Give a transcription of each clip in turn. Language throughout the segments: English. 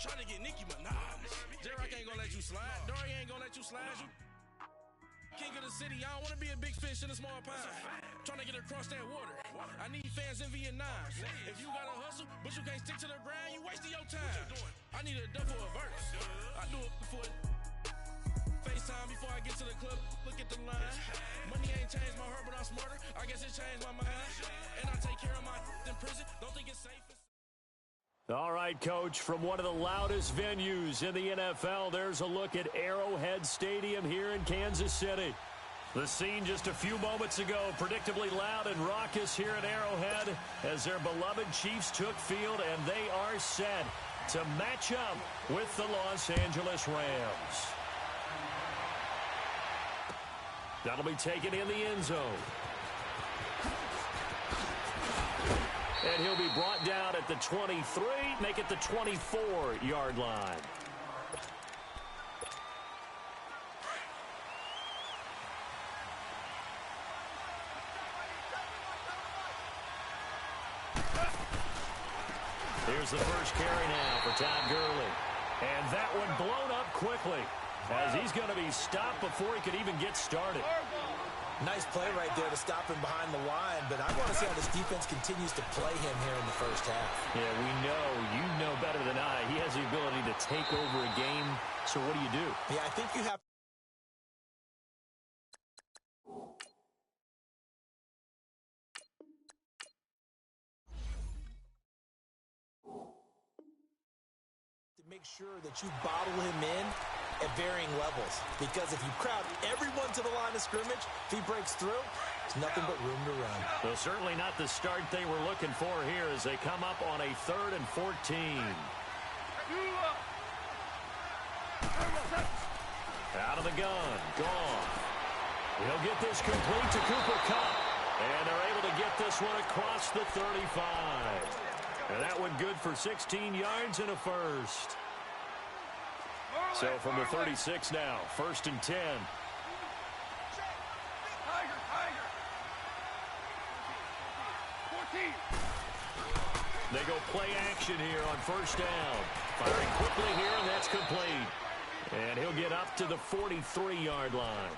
Trying to get Nicki Minaj. Derek ain't gonna let you slide. Dory ain't gonna let you slide. You king of the city. I don't want to be a big fish in a small pond. Trying to get across that water. I need fans in Vietnam. If you gotta hustle, but you can't stick to the grind, you wasting your time. I need a double a verse. I do it for FaceTime before I get to the club. Look at the line. Money ain't changed my heart, but I'm smarter. I guess it changed my mind. And I take care of my in prison. Don't think it's safe. All right, Coach, from one of the loudest venues in the NFL, there's a look at Arrowhead Stadium here in Kansas City. The scene just a few moments ago, predictably loud and raucous here at Arrowhead as their beloved Chiefs took field, and they are set to match up with the Los Angeles Rams. That'll be taken in the end zone. And he'll be brought down at the 23, make it the 24-yard line. Here's the first carry now for Todd Gurley. And that one blown up quickly as he's going to be stopped before he could even get started. Nice play right there to stop him behind the line, but I want to see how this defense continues to play him here in the first half. Yeah, we know, you know better than I, he has the ability to take over a game, so what do you do? Yeah, I think you have to make sure that you bottle him in at varying levels, because if you crowd everyone to the line of scrimmage, if he breaks through, there's nothing but room to run. Well, certainly not the start they were looking for here as they come up on a 3rd and 14. Out of the gun, gone. He'll get this complete to Cooper Kupp, and they're able to get this one across the 35. And that one good for 16 yards and a first. So from the 36 now, 1st and 10. They go play action here on 1st down. Firing quickly here, and that's complete. And he'll get up to the 43-yard line.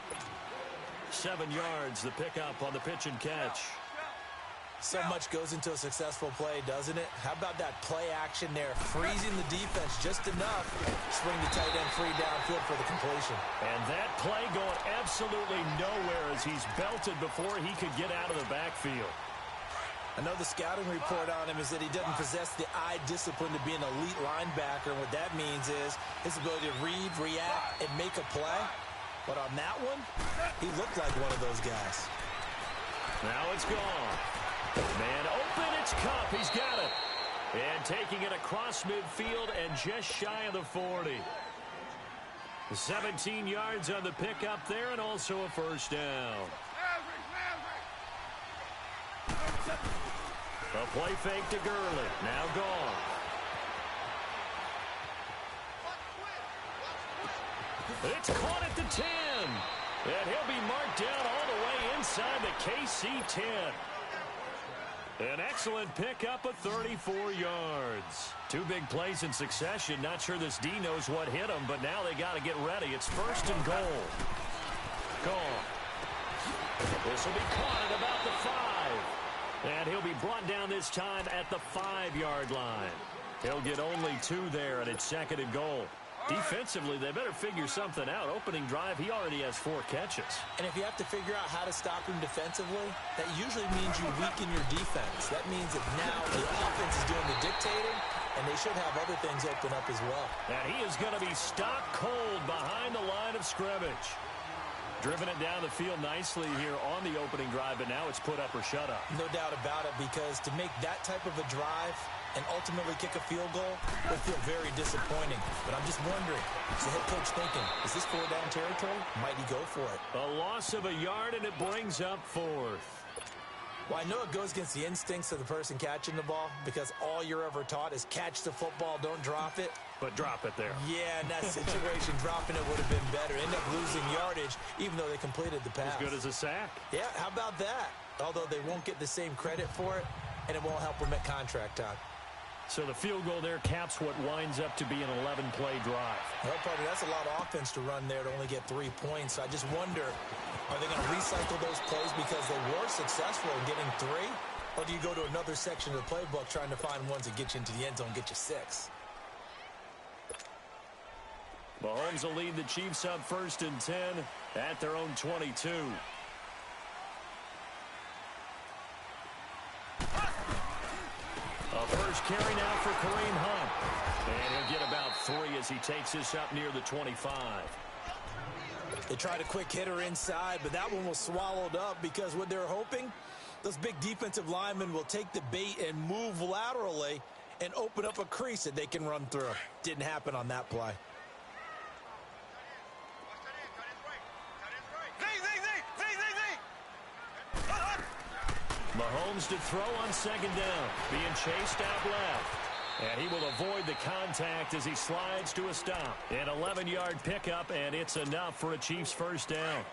7 yards, the pickup on the pitch and catch. So much goes into a successful play, doesn't it? How about that play action there, freezing the defense just enough, swing the tight end free downfield for the completion. And that play going absolutely nowhere as he's belted before he could get out of the backfield. I know the scouting report on him is that he doesn't possess the eye discipline to be an elite linebacker, and what that means is his ability to read, react, and make a play. But on that one, he looked like one of those guys. Now it's gone. Man open, it's Kupp. He's got it. And taking it across midfield and just shy of the 40. 17 yards on the pickup there and also a 1st down. A play fake to Gurley. Now gone. It's caught at the 10. And he'll be marked down all the way inside the KC 10. An excellent pickup of 34 yards. 2 big plays in succession. Not sure this D knows what hit him, but now they got to get ready. It's 1st and goal. Gone. This will be caught at about the 5. And he'll be brought down this time at the 5-yard line. He'll get only 2 there, and it's 2nd and goal. Defensively, they better figure something out. Opening drive, he already has 4 catches. And if you have to figure out how to stop him defensively, that usually means you weaken your defense. That means that now the offense is doing the dictating, and they should have other things open up as well. And he is going to be stopped cold behind the line of scrimmage. Driven it down the field nicely here on the opening drive, but now it's put up or shut up. No doubt about it, because to make that type of a drive and ultimately kick a field goal would feel very disappointing. But I'm just wondering, is the head coach thinking, is this 4-down territory? Might he go for it? A loss of a yard, and it brings up 4th. Well, I know it goes against the instincts of the person catching the ball, because all you're ever taught is catch the football, don't drop it. But drop it there. Yeah, in that situation, dropping it would have been better. End up losing yardage, even though they completed the pass. As good as a sack. Yeah, how about that? Although they won't get the same credit for it, and it won't help them at contract time. So the field goal there caps what winds up to be an 11-play drive. Well, partner, that's a lot of offense to run there to only get 3 points. I just wonder, are they going to recycle those plays because they were successful in getting 3? Or do you go to another section of the playbook trying to find ones that get you into the end zone, get you 6? Mahomes will lead the Chiefs up 1st and 10 at their own 22. A first carry now for Kareem Hunt. And he'll get about 3 as he takes this up near the 25. They tried a quick hitter inside, but that one was swallowed up because what they're hoping, those big defensive linemen will take the bait and move laterally and open up a crease that they can run through. Didn't happen on that play. Mahomes to throw on 2nd down, being chased out left. And he will avoid the contact as he slides to a stop. An 11-yard pickup, and it's enough for a Chiefs first down.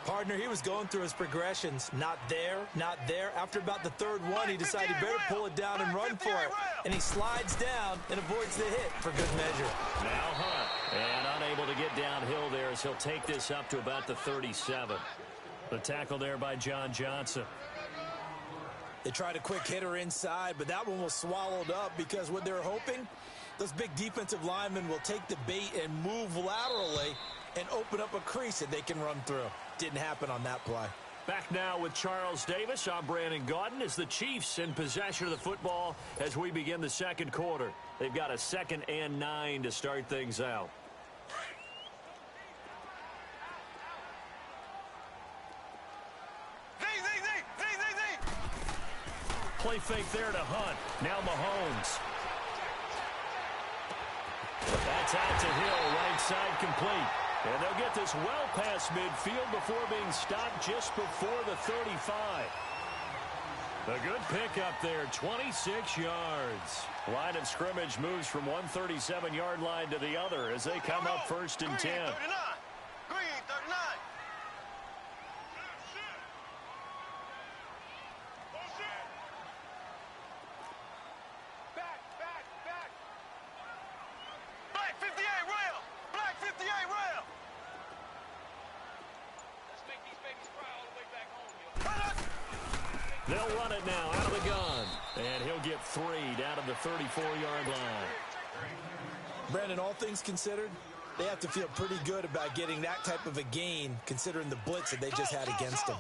Partner, he was going through his progressions. Not there, not there. After about the 3rd one, he decided he better pull it down and run for it. And he slides down and avoids the hit for good measure. Now Hunt, and unable to get downhill there as he'll take this up to about the 37. The tackle there by John Johnson. They tried a quick hitter inside, but that one was swallowed up because what they're hoping, those big defensive linemen will take the bait and move laterally and open up a crease that they can run through. Didn't happen on that play. Back now with Charles Davis. I'm Brandon Gaudin as the Chiefs in possession of the football as we begin the 2nd quarter. They've got a 2nd and 9 to start things out. Play fake there to Hunt. Now Mahomes. That's out to Hill, right side complete. And they'll get this well past midfield before being stopped just before the 35. A good pickup there, 26 yards. Line of scrimmage moves from one 37-yard line to the other as they come up 1st and 10. Green 39. Black 58 rail. Black 58 rail. Let's make these babies cry all the way back home. They'll run it now out of the gun. And he'll get 3 down to the 34-yard line. Brandon, all things considered, they have to feel pretty good about getting that type of a gain considering the blitz that they just had against them.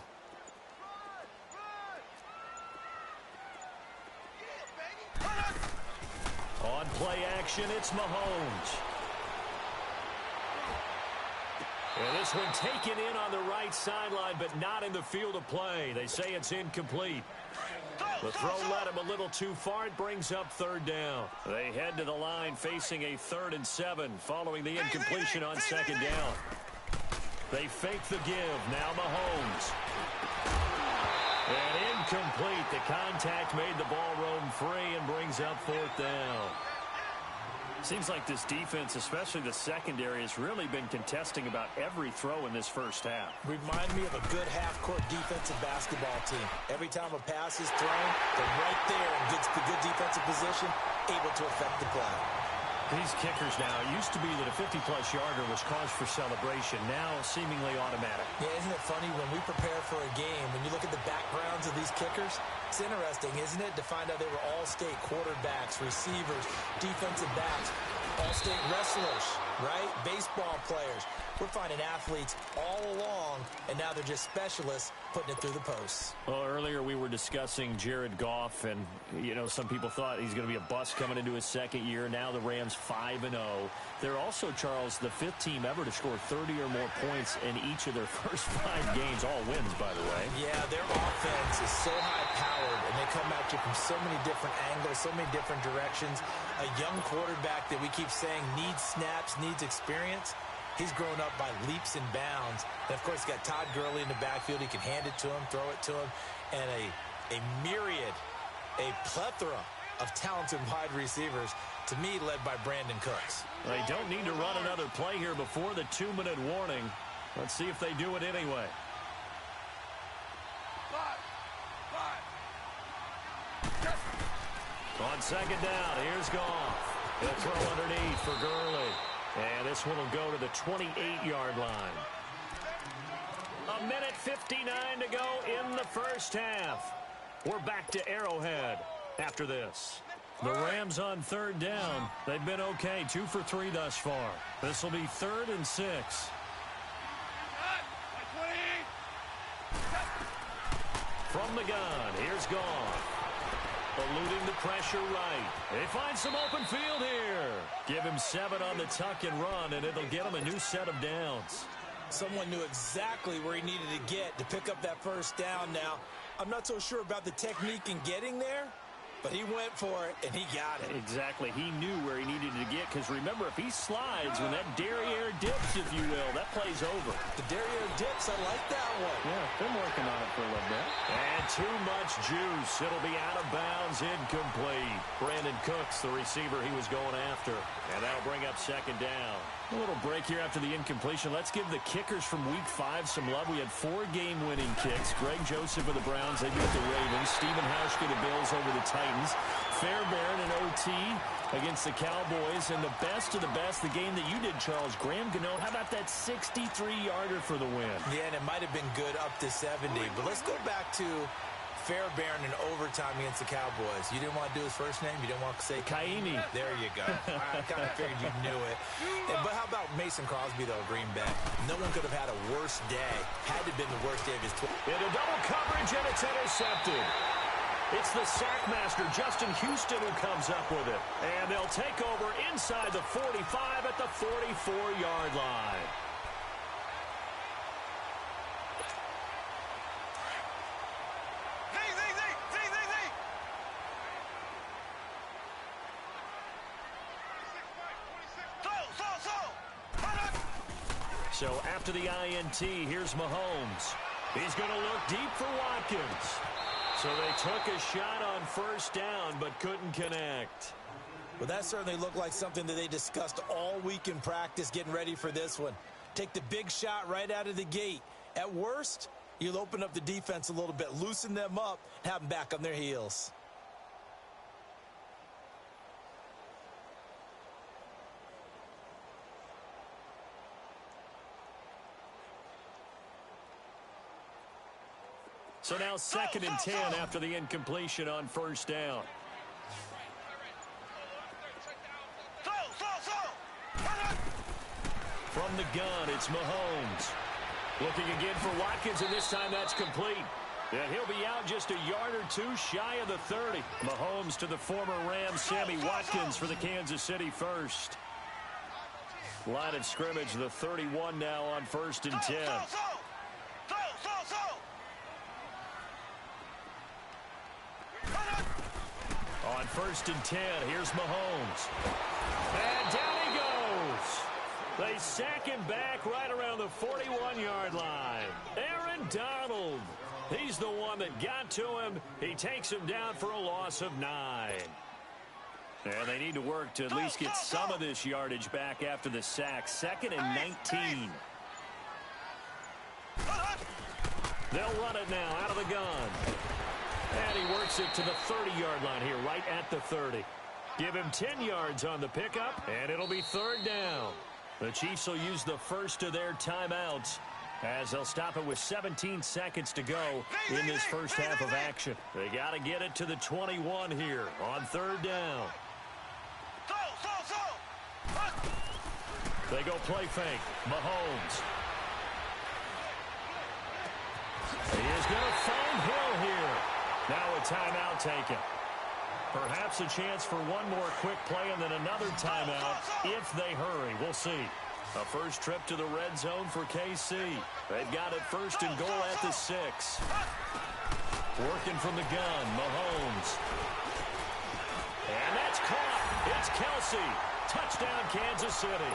On play action, it's Mahomes. And this one taken in on the right sideline, but not in the field of play. They say it's incomplete. The throw led him a little too far. It brings up 3rd down. They head to the line facing a 3rd and 7 following the incompletion on 2nd down. They fake the give. Now Mahomes. And incomplete. The contact made the ball roam free and brings up 4th down. Seems like this defense, especially the secondary, has really been contesting about every throw in this first half. Remind me of a good half-court defensive basketball team. Every time a pass is thrown, they're right there in good defensive position, able to affect the play. These kickers now, it used to be that a 50-plus yarder was cause for celebration, now seemingly automatic. Yeah, isn't it funny when we prepare for a game, when you look at the backgrounds of these kickers, it's interesting, isn't it, to find out they were all-state quarterbacks, receivers, defensive backs, all-state wrestlers, right? Baseball players. We're finding athletes all along, and now they're just specialists putting it through the posts. Well, earlier we were discussing Jared Goff, and, you know, some people thought he's going to be a bust coming into his 2nd year. Now the Rams 5-0. They're also, Charles, the 5th team ever to score 30 or more points in each of their first 5 games. All wins, by the way. Yeah, their offense is so high-powered, and they come at you from so many different angles, so many different directions. A young quarterback that we keep saying needs snaps, needs experience. He's grown up by leaps and bounds. And, of course, he's got Todd Gurley in the backfield. He can hand it to him, throw it to him. And a myriad, a plethora of talented wide receivers, to me, led by Brandon Cooks. They don't need to run another play here before the 2-minute warning. Let's see if they do it anyway. On On second down, here's Goff. He'll throw underneath for Gurley. And this one will go to the 28-yard line. 1:59 to go in the first half. We're back to Arrowhead after this. The Rams on third down. They've been okay, 2 for 3 thus far. This will be 3rd and 6. From the gun, here's Goff. Eluding the pressure right. They find some open field here. Give him 7 on the tuck and run, and it'll get him a new set of downs. Someone knew exactly where he needed to get to pick up that first down. Now, I'm not so sure about the technique in getting there, but he went for it, and he got it. Exactly. He knew where he needed to get, because remember, if he slides, when that derriere dips, if you will, that play's over. The derriere dips, I like that one. Yeah, been working on it for a little bit. And too much juice. It'll be out of bounds, incomplete. Brandon Cooks, the receiver he was going after. And that'll bring up second down. A little break here after the incompletion. Let's give the kickers from Week 5 some love. We had 4 game-winning kicks. Greg Joseph of the Browns, they beat the Ravens. Stephen Hauschka, the Bills, over the Titans. Fairbairn in OT against the Cowboys. And the best of the best, the game that you did, Charles, Graham Gano. How about that 63-yarder for the win? Yeah, and it might have been good up to 70. But let's go back to Fairbairn in overtime against the Cowboys. You didn't want to do his first name? You didn't want to say Kaimi. There you go. I kind of figured you knew it. But how about Mason Crosby, though, Green Bay? No one could have had a worse day. Had to have been the worst day of his career. Into double coverage, and it's intercepted. It's the sack master, Justin Houston, who comes up with it. And they'll take over inside the 45 at the 44-yard line. So after the INT, here's Mahomes. He's going to look deep for Watkins. So they took a shot on first down, but couldn't connect. Well, that certainly looked like something that they discussed all week in practice getting ready for this one. Take the big shot right out of the gate. At worst, you'll open up the defense a little bit, loosen them up, and have them back on their heels. So now 2nd and 10 after the incompletion on first down. From the gun, it's Mahomes. Looking again for Watkins, and this time that's complete. And he'll be out just a yard or 2 shy of the 30. Mahomes to the former Rams, Sammy Watkins, for the Kansas City first. Line of scrimmage, the 31 now on 1st and 10. On 1st and 10, here's Mahomes. And down he goes. They sack him back right around the 41-yard line. Aaron Donald. He's the one that got to him. He takes him down for a loss of 9. And they need to work to at least get some of this yardage back after the sack. 2nd and 19. They'll run it now out of the gun. And he works it to the 30-yard line here, right at the 30. Give him 10 yards on the pickup, and it'll be 3rd down. The Chiefs will use the first of their timeouts as they'll stop it with 17 seconds to go in this first half of action. They got to get it to the 21 here on 3rd down. They go play fake. Mahomes. He is going to find Hill here. Now a timeout taken. Perhaps a chance for one more quick play and then another timeout if they hurry. We'll see. A first trip to the red zone for KC. They've got it 1st and goal at the 6. Working from the gun, Mahomes. And that's caught. It's Kelsey. Touchdown, Kansas City.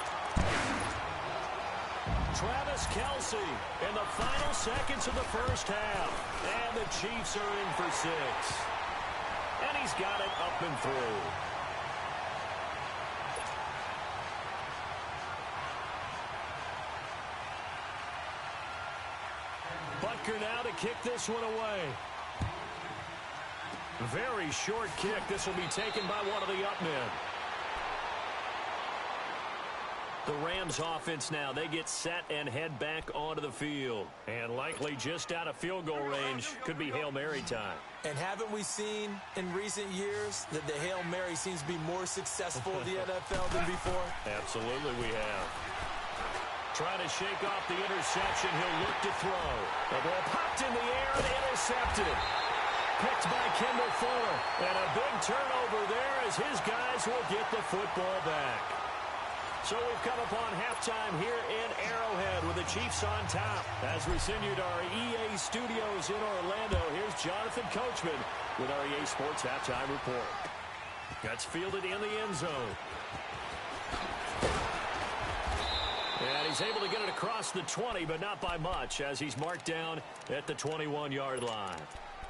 Travis Kelsey in the final seconds of the first half. And the Chiefs are in for 6. And he's got it up and through. Butker now to kick this one away. Very short kick. This will be taken by one of the up men. The Rams offense now, they get set and head back onto the field. And likely just out of field goal range. Could be Hail Mary time. And haven't we seen in recent years that the Hail Mary seems to be more successful in the NFL than before? Absolutely we have. Trying to shake off the interception. He'll look to throw. The ball popped in the air and intercepted. Picked by Kendall Fuller. And a big turnover there as his guys will get the football back. So we've come upon halftime here in Arrowhead with the Chiefs on top. As we send you to our EA studios in Orlando, here's Jonathan Coachman with our EA Sports Halftime Report. That's fielded in the end zone. And he's able to get it across the 20, but not by much, as he's marked down at the 21-yard line.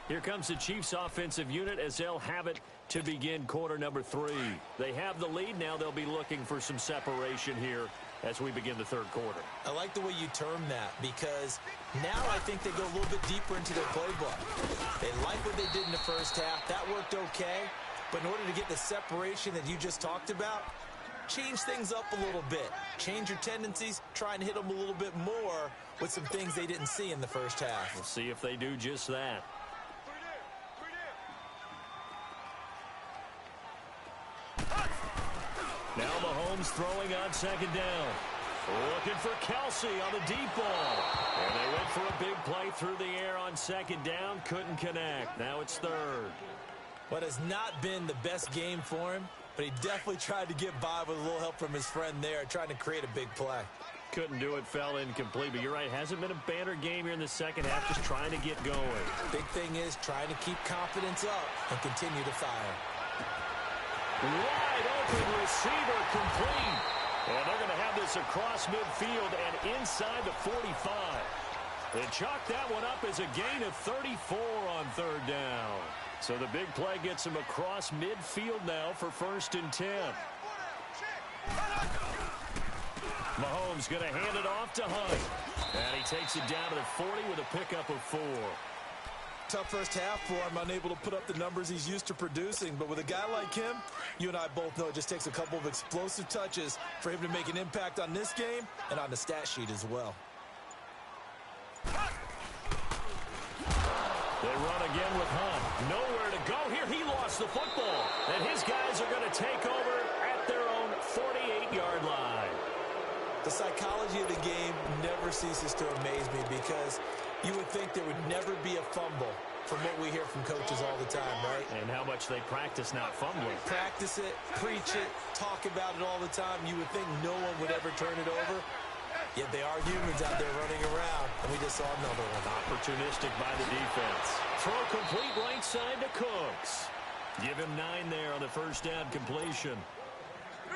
Here comes the Chiefs offensive unit as they'll have it to begin quarter number 3. They have the lead. Now they'll be looking for some separation here as we begin the third quarter. I like the way you term that because now I think they go a little bit deeper into their playbook. They like what they did in the first half. That worked okay. But in order to get the separation that you just talked about, change things up a little bit. Change your tendencies. Try and hit them a little bit more with some things they didn't see in the first half. We'll see if they do just that. Now Mahomes throwing on second down. Looking for Kelsey on the deep ball. And they went for a big play through the air on second down. Couldn't connect. Now it's third. What has not been the best game for him, but he definitely tried to get by with a little help from his friend there, trying to create a big play. Couldn't do it, fell incomplete. But you're right, hasn't been a banner game here in the second half, just trying to get going. Big thing is trying to keep confidence up and continue to fire. Wide open receiver complete. And they're going to have this across midfield and inside the 45. They chalk that one up as a gain of 34 on third down. So the big play gets him across midfield now for 1st and 10. Mahomes going to hand it off to Hunt. And he takes it down to the 40 with a pickup of 4. Tough first half for him, unable to put up the numbers he's used to producing. But with a guy like him, you and I both know it just takes a couple of explosive touches for him to make an impact on this game and on the stat sheet as well. They run again with Hunt. Nowhere to go here. He lost the football. And his guys are going to take over at their own 48-yard line. The psychology of the game never ceases to amaze me because you would think there would never be a fumble from what we hear from coaches all the time, right? And how much they practice not fumbling. Practice it, preach it, talk about it all the time. You would think no one would ever turn it over. Yet they are humans out there running around, and we just saw another one. Opportunistic by the defense. Throw complete right side to Cooks. Give him 9 there on the first down completion.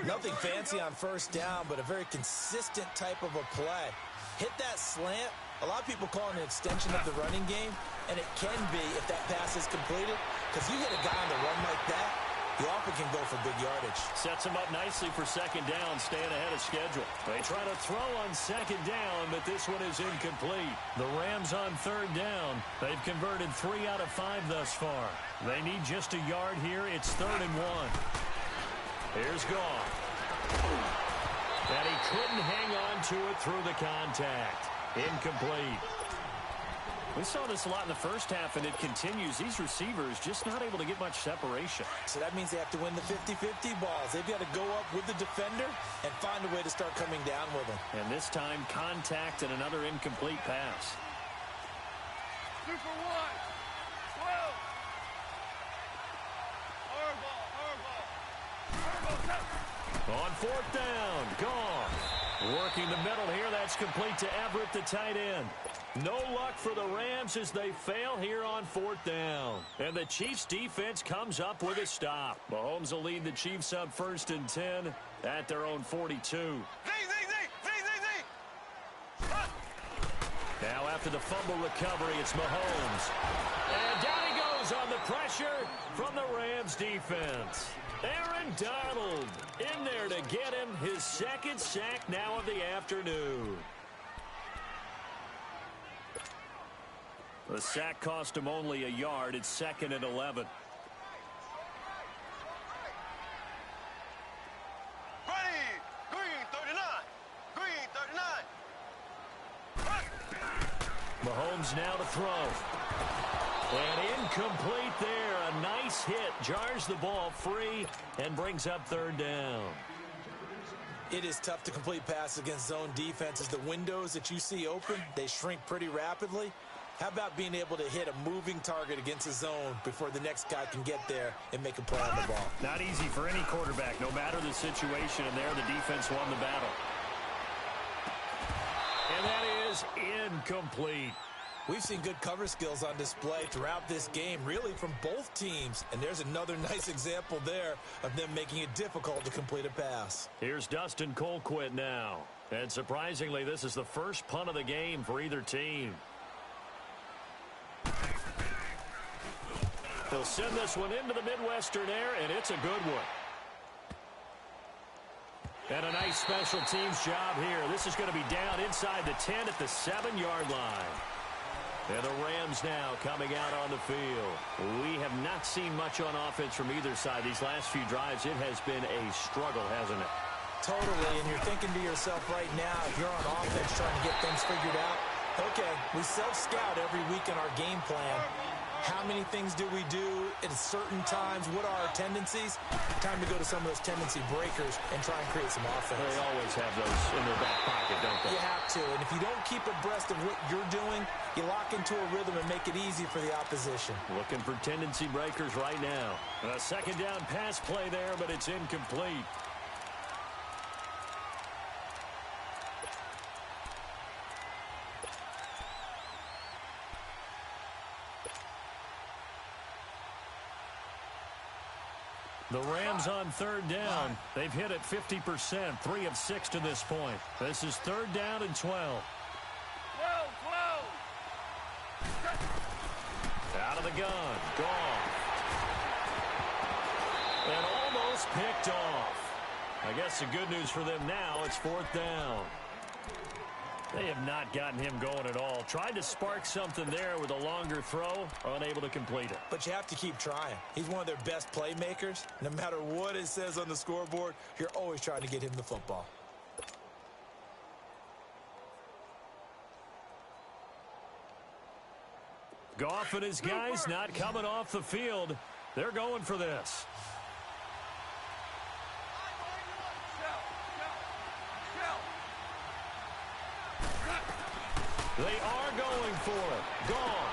Nothing fancy on first down, but a very consistent type of a play. Hit that slant. A lot of people call it an extension of the running game, and it can be if that pass is completed, because you hit a guy on the run like that, you often can go for big yardage. Sets him up nicely for second down, staying ahead of schedule. They try to throw on second down, but this one is incomplete. The Rams on third down. They've converted 3 out of 5 thus far. They need just a yard here. It's 3rd and 1. Here's Goff. And he couldn't hang on to it through the contact. Incomplete. We saw this a lot in the first half, and it continues. These receivers just not able to get much separation. So that means they have to win the 50-50 balls. They've got to go up with the defender and find a way to start coming down with them. And this time, contact and another incomplete pass. 2 for 1. 12. On 4th down, Goff. Working the middle here, that's complete to Everett, the tight end. No luck for the Rams as they fail here on 4th down. And the Chiefs defense comes up with a stop. Mahomes will lead the Chiefs up 1st and 10 at their own 42. Now after the fumble recovery, it's Mahomes. And down he goes on the pressure from the Rams defense. Aaron Donald in there to get him his 2nd sack now of the afternoon. The sack cost him only a yard. It's 2nd and 11. Mahomes now to throw. And incomplete there. A nice hit. Jars the ball free and brings up third down. It is tough to complete passes against zone defenses. The windows that you see open, they shrink pretty rapidly. How about being able to hit a moving target against a zone before the next guy can get there and make a play on the ball? Not easy for any quarterback, no matter the situation, and there the defense won the battle. And that is incomplete. We've seen good cover skills on display throughout this game, really from both teams. And there's another nice example there of them making it difficult to complete a pass. Here's Dustin Colquitt now. And surprisingly, this is the first punt of the game for either team. He'll send this one into the Midwestern air, and it's a good one. And a nice special teams job here. This is going to be down inside the 10 at the 7-yard line. And the Rams now coming out on the field. We have not seen much on offense from either side. These last few drives, it has been a struggle, hasn't it? Totally, and you're thinking to yourself right now, if you're on offense trying to get things figured out, okay, we self-scout every week in our game plan. How many things do we do at certain times? What are our tendencies? Time to go to some of those tendency breakers and try and create some offense. They always have those in their back pocket, don't they? You have to, and if you don't keep abreast of what you're doing, you lock into a rhythm and make it easy for the opposition. Looking for tendency breakers right now. A second down pass play there, but it's incomplete. The Rams on third down. They've hit it 50%, 3 of 6 to this point. This is third down and 12. Out of the gun. Gone. And almost picked off. I guess the good news for them now, it's fourth down. They have not gotten him going at all. Tried to spark something there with a longer throw, unable to complete it. But you have to keep trying. He's one of their best playmakers. No matter what it says on the scoreboard, you're always trying to get him the football. Goff and his guys not coming off the field. They're going for this. They are going for it. Goff.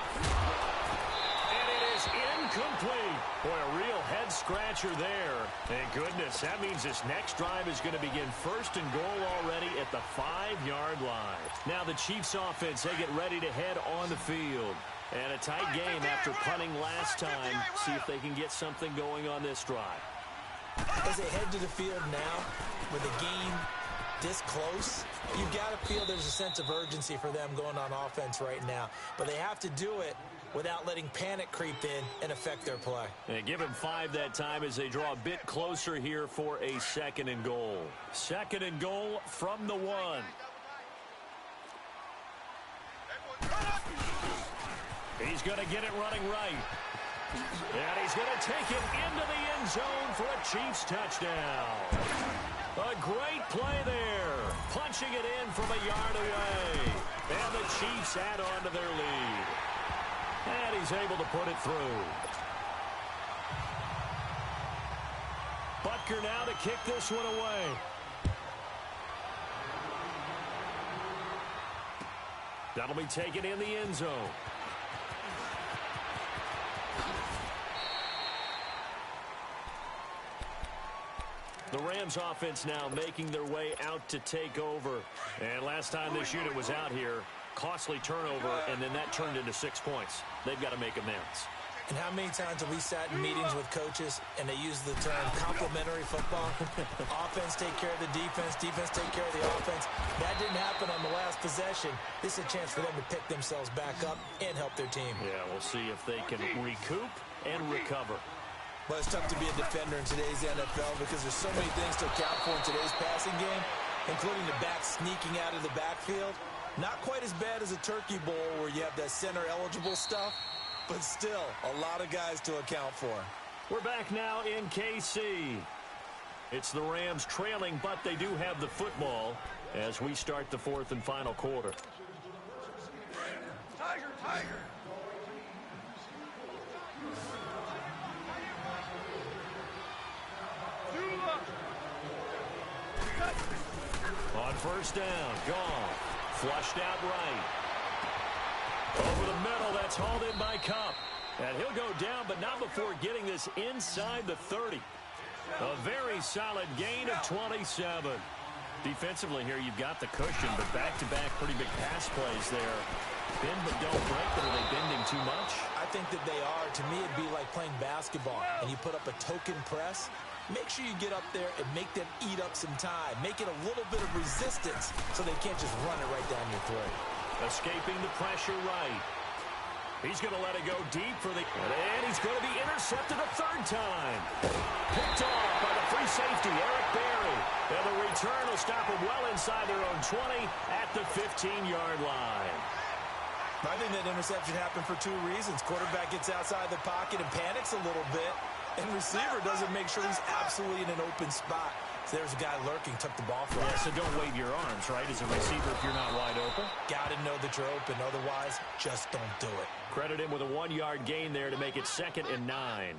And it is incomplete. Boy, a real head-scratcher there. Thank goodness. That means this next drive is going to begin first and goal already at the 5-yard line. Now the Chiefs offense, they get ready to head on the field. And a tight game after punting last time. See if they can get something going on this drive. As they head to the field now, with the game this close, you've got to feel there's a sense of urgency for them going on offense right now. But they have to do it without letting panic creep in and affect their play. And give him 5 that time as they draw a bit closer here for a second and goal. Second and goal from the 1. He's going to get it running right. And he's going to take it into the end zone for a Chiefs touchdown. A great play there. Punching it in from a yard away. And the Chiefs add on to their lead. And he's able to put it through. Butker now to kick this one away. That'll be taken in the end zone. The Rams offense now making their way out to take over. And last time this unit was out here, costly turnover, and then that turned into 6 points. They've got to make amends. And how many times have we sat in meetings with coaches and they use the term complementary football? Offense take care of the defense, defense take care of the offense. That didn't happen on the last possession. This is a chance for them to pick themselves back up and help their team. Yeah, we'll see if they can recoup and recover. But it's tough to be a defender in today's NFL because there's so many things to account for in today's passing game, including the back sneaking out of the backfield. Not quite as bad as a turkey bowl where you have that center-eligible stuff, but still a lot of guys to account for. We're back now in KC. It's the Rams trailing, but they do have the football as we start the fourth and final quarter. On first down, gone. Flushed out right. Over the middle, that's hauled in by Cup. And he'll go down, but not before getting this inside the 30. A very solid gain of 27. Defensively here, you've got the cushion, but back-to-back pretty big pass plays there. Bend but don't break, but are they bending too much? I think that they are. To me, it'd be like playing basketball, and you put up a token press. Make sure you get up there and make them eat up some time. Make it a little bit of resistance so they can't just run it right down your throat. Escaping the pressure right. He's going to let it go deep for the... And he's going to be intercepted a third time. Picked off by the free safety, Eric Berry. And the return will stop him well inside their own 20 at the 15-yard line. I think that interception happened for two reasons. Quarterback gets outside the pocket and panics a little bit. And receiver doesn't make sure he's absolutely in an open spot. So there's a guy lurking, took the ball from him. Yeah, so don't wave your arms, right, as a receiver if you're not wide open. Got to know that you're open. Otherwise, just don't do it. Credit him with a 1-yard gain there to make it 2nd and 9.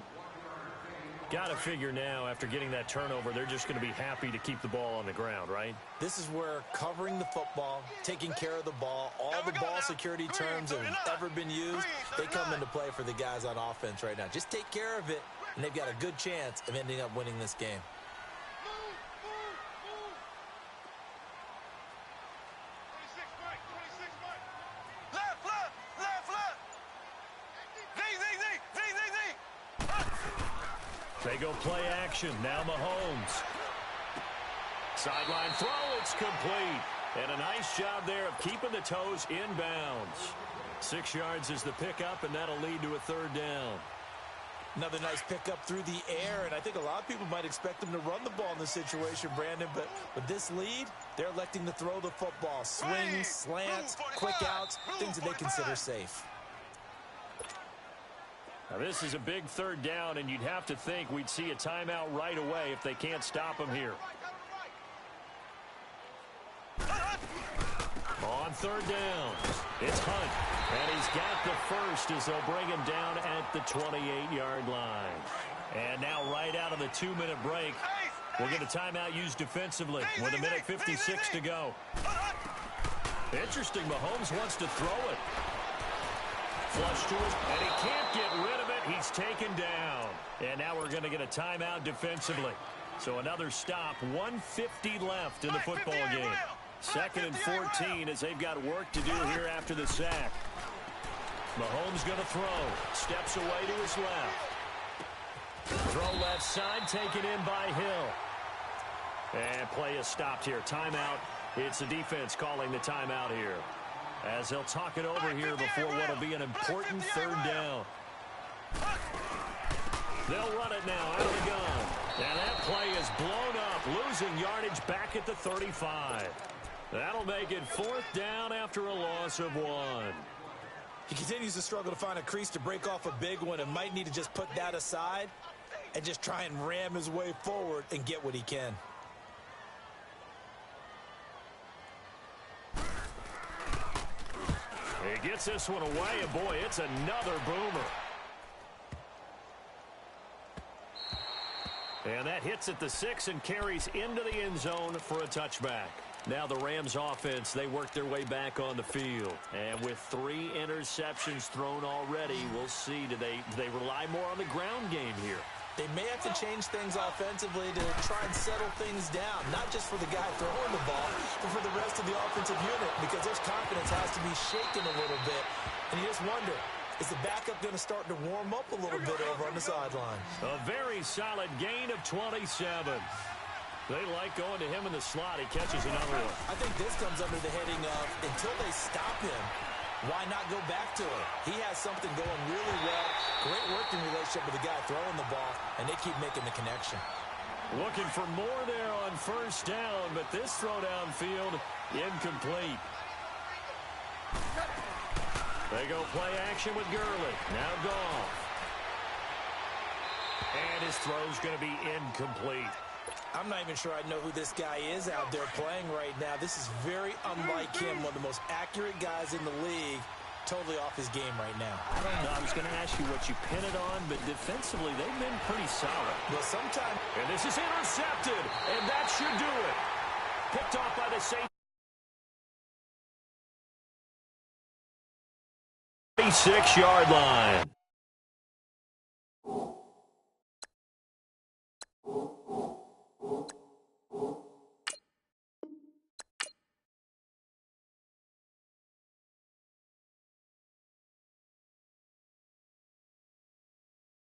Got to figure now, after getting that turnover, they're just going to be happy to keep the ball on the ground, right? This is where covering the football, taking care of the ball, all the ball security terms that have ever been used, they come into play for the guys on offense right now. Just take care of it, and they've got a good chance of ending up winning this game. They go play action. Now Mahomes. Sideline throw. It's complete. And a nice job there of keeping the toes inbounds. 6 yards is the pickup, and that'll lead to a 3rd down. Another nice pickup through the air, and I think a lot of people might expect them to run the ball in this situation, Brandon, but with this lead, they're electing to throw the football. Swings, slants, quick outs, things that they consider safe. Now this is a big 3rd down, and you'd have to think we'd see a timeout right away if they can't stop him here. On 3rd down, it's Hunt, and he's got the first as they'll bring him down at the 28-yard line. And now right out of the 2-minute break, we'll get a timeout used defensively with 1:56 to go. Interesting, Mahomes wants to throw it. Flush to him, and he can't get rid of it. He's taken down. And now we're going to get a timeout defensively. So another stop, 1:50 left in the football game. 2nd and 14 as they've got work to do here after the sack. Mahomes going to throw. Steps away to his left. Throw left side, taken in by Hill. And play is stopped here. Timeout. It's the defense calling the timeout here, as they'll talk it over here before what will be an important 3rd down. They'll run it now out of the gun. And that play is blown up, losing yardage back at the 35. That'll make it 4th down after a loss of 1. He continues to struggle to find a crease to break off a big one and might need to just put that aside and just try and ram his way forward and get what he can. He gets this one away, and boy, it's another boomer. And that hits at the 6 and carries into the end zone for a touchback. Now the Rams offense, they work their way back on the field. And with 3 interceptions thrown already, we'll see, do they rely more on the ground game here? They may have to change things offensively to try and settle things down, not just for the guy throwing the ball, but for the rest of the offensive unit, because their confidence has to be shaken a little bit. And you just wonder, is the backup going to start to warm up a little bit over on the sideline? A very solid gain of 27. They like going to him in the slot. He catches another one. I think this comes under the heading of, until they stop him, why not go back to him? He has something going really well. Great working relationship with the guy throwing the ball, and they keep making the connection. Looking for more there on 1st down, but this throw downfield, incomplete. They go play action with Gurley. Now Goff. And his throw's going to be incomplete. I'm not even sure I know who this guy is out there playing right now. This is very unlike him, one of the most accurate guys in the league. totally off his game right now. I was going to ask you what you pin it on, but defensively, they've been pretty solid. Well, sometimes... And this is intercepted, and that should do it. Picked off by the safety. 36-yard line.